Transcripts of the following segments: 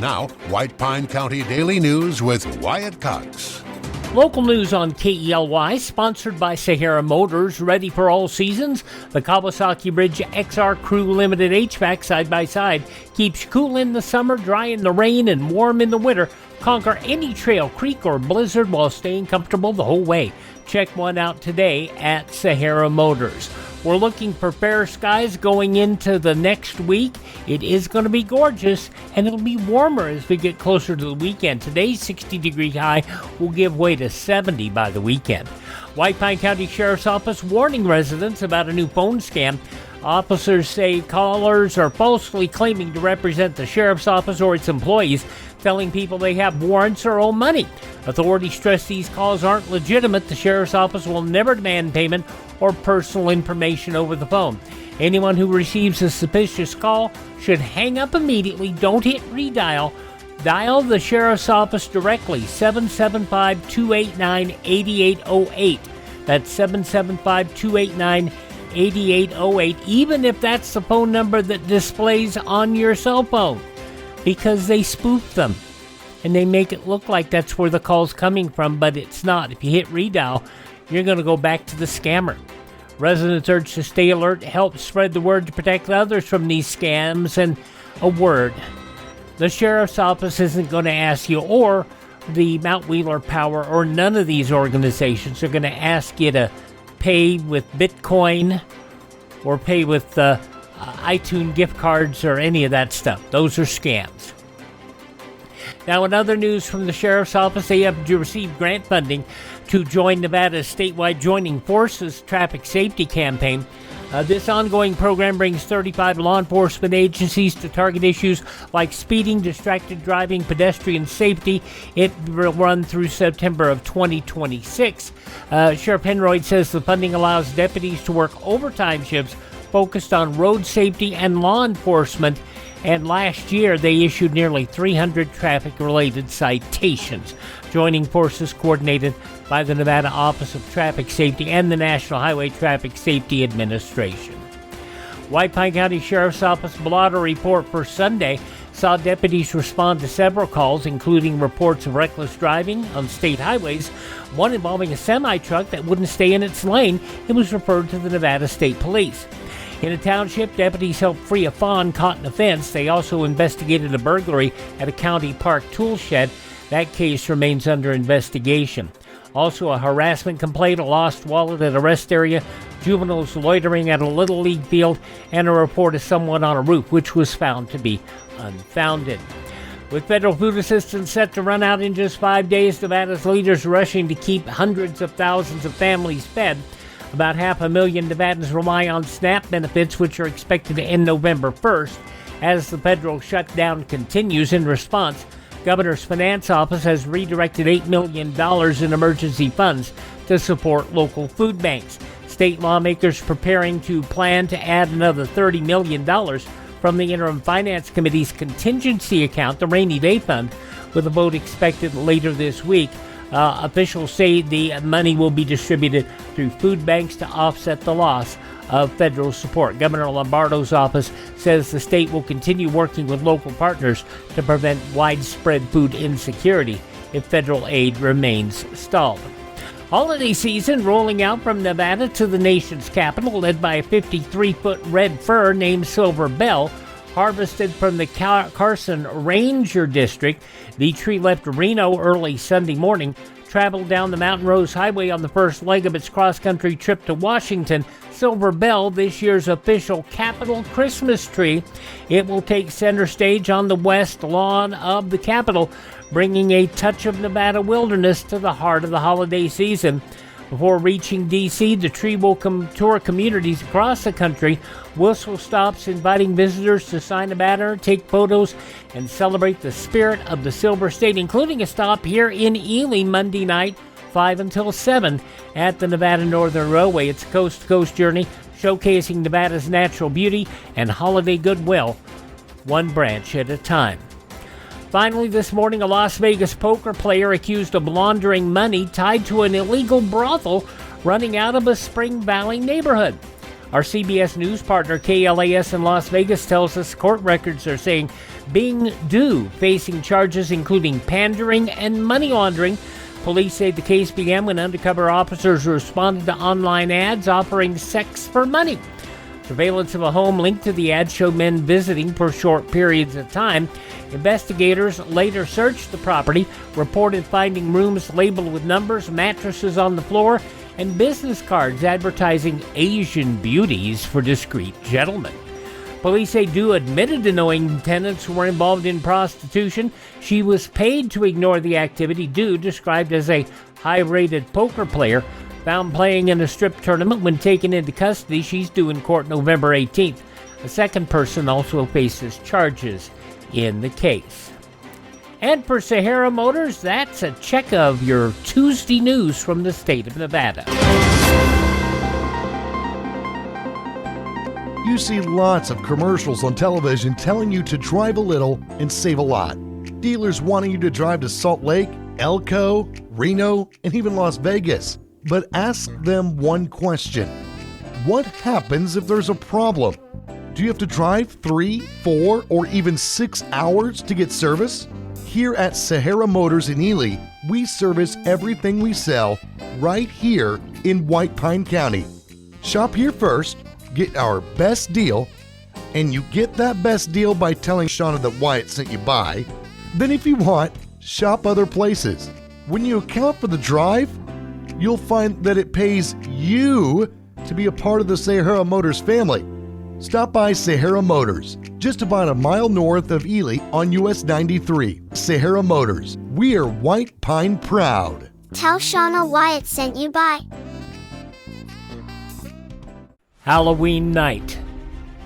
Now, White Pine County Daily News with Wyatt Cox. Local news on KELY, sponsored by Sahara Motors, ready for all seasons. The Kawasaki Bridge XR Crew Limited HVAC side-by-side keeps you cool in the summer, dry in the rain, and warm in the winter. Conquer any trail, creek, or blizzard while staying comfortable the whole way. Check one out today at Sahara Motors. We're looking for fair skies going into the next week. It is going to be gorgeous, and it'll be warmer as we get closer to the weekend. Today's 60-degree high will give way to 70 by the weekend. White Pine County Sheriff's Office warning residents about a new phone scam. Officers say callers are falsely claiming to represent the Sheriff's Office or its employees, telling people they have warrants or owe money. Authorities stress these calls aren't legitimate. The Sheriff's Office will never demand payment or personal information over the phone. Anyone who receives a suspicious call should hang up immediately. Don't hit redial. Dial the Sheriff's Office directly, 775-289-8808. That's 775-289-8808, even if that's the phone number that displays on your cell phone, because they spoof them and they make it look like that's where the call's coming from, but it's not. If you hit redial, you're going to go back to the scammer. Residents urged to stay alert, help spread the word to protect others from these scams. And a word, the Sheriff's Office isn't going to ask you, or the Mount Wheeler Power, or none of these organizations are going to ask you to pay with Bitcoin or pay with iTunes gift cards or any of that stuff. Those are scams. Now, in other news from the Sheriff's Office, they have received grant funding to join Nevada's statewide Joining Forces traffic safety campaign. This ongoing program brings 35 law enforcement agencies to target issues like speeding, distracted driving, pedestrian safety. It will run through September of 2026. Sheriff Henroyd says the funding allows deputies to work overtime shifts focused on road safety and law enforcement. And last year, they issued nearly 300 traffic-related citations. Joining forces coordinated by the Nevada Office of Traffic Safety and the National Highway Traffic Safety Administration. White Pine County Sheriff's Office Blotter report for Sunday saw deputies respond to several calls, including reports of reckless driving on state highways, one involving a semi-truck that wouldn't stay in its lane. It was referred to the Nevada State Police. In a township, deputies helped free a fawn caught in a fence. They also investigated a burglary at a county park tool shed. That case remains under investigation. Also, a harassment complaint, a lost wallet at a rest area, juveniles loitering at a Little League field, and a report of someone on a roof, which was found to be unfounded. With federal food assistance set to run out in just 5 days, Nevada's leaders rushing to keep hundreds of thousands of families fed. About 500,000 Nevadans rely on SNAP benefits, which are expected to end November 1st. As the federal shutdown continues, in response, Governor's Finance Office has redirected $8 million in emergency funds to support local food banks. State lawmakers preparing to plan to add another $30 million from the Interim Finance Committee's contingency account, the Rainy Day Fund, with a vote expected later this week. Officials say the money will be distributed through food banks to offset the loss of federal support. Governor Lombardo's office says the state will continue working with local partners to prevent widespread food insecurity if federal aid remains stalled. Holiday season rolling out from Nevada to the nation's capital, led by a 53-foot red fir named Silver Bell, harvested from the Carson Ranger District. The tree left Reno early Sunday morning, traveled down the Mountain Rose Highway on the first leg of its cross-country trip to Washington. Silver Bell, this year's official Capitol Christmas tree. It will take center stage on the west lawn of the Capitol, bringing a touch of Nevada wilderness to the heart of the holiday season. Before reaching D.C., the tree will tour communities across the country. Whistle stops inviting visitors to sign a banner, take photos, and celebrate the spirit of the Silver State, including a stop here in Ely Monday night, 5 until 7 at the Nevada Northern Railway. It's a coast-to-coast journey showcasing Nevada's natural beauty and holiday goodwill, one branch at a time. Finally, this morning, a Las Vegas poker player accused of laundering money tied to an illegal brothel running out of a Spring Valley neighborhood. Our CBS News partner KLAS in Las Vegas tells us court records are saying Bing Du facing charges including pandering and money laundering. Police say the case began when undercover officers responded to online ads offering sex for money. Surveillance of a home linked to the ad showed men visiting for short periods of time. Investigators later searched the property, reported finding rooms labeled with numbers, mattresses on the floor, and business cards advertising Asian beauties for discreet gentlemen. Police say Du admitted to knowing tenants were involved in prostitution. She was paid to ignore the activity. Du, described as a high-rated poker player, found playing in a strip tournament when taken into custody. She's due in court November 18th. A second person also faces charges in the case. And for Sahara Motors, that's a check of your Tuesday news from the state of Nevada. You see lots of commercials on television telling you to drive a little and save a lot. Dealers wanting you to drive to Salt Lake, Elko, Reno, and even Las Vegas. But ask them one question. What happens if there's a problem? Do you have to drive 3, 4, or even 6 hours to get service? Here at Sahara Motors in Ely, we service everything we sell right here in White Pine County. Shop here first, get our best deal, and you get that best deal by telling Shauna that Wyatt sent you by. Then if you want, shop other places. When you account for the drive, you'll find that it pays you to be a part of the Sahara Motors family. Stop by Sahara Motors, just about a mile north of Ely on US 93. Sahara Motors, we are White Pine proud. Tell Shauna Wyatt sent you by. Halloween night,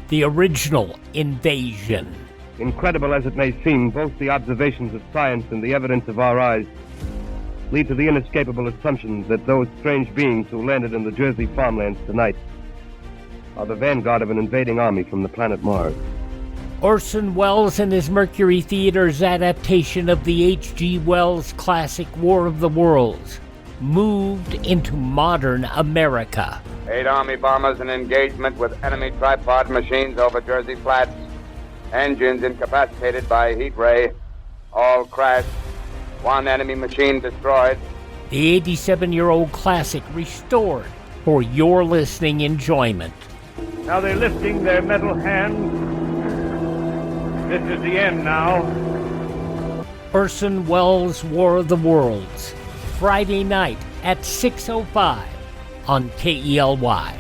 the original invasion. Incredible as it may seem, both the observations of science and the evidence of our eyes lead to the inescapable assumption that those strange beings who landed in the Jersey farmlands tonight are the vanguard of an invading army from the planet Mars. Orson Welles and his Mercury Theater's adaptation of the H.G. Wells classic War of the Worlds moved into modern America. 8 Army bombers in engagement with enemy tripod machines over Jersey Flats. Engines incapacitated by heat ray. All crashed. 1 enemy machine destroyed. The 87-year-old classic restored for your listening enjoyment. Now they're lifting their metal hands. This is the end now. Orson Welles' War of the Worlds, Friday night at 6:05 on KELY.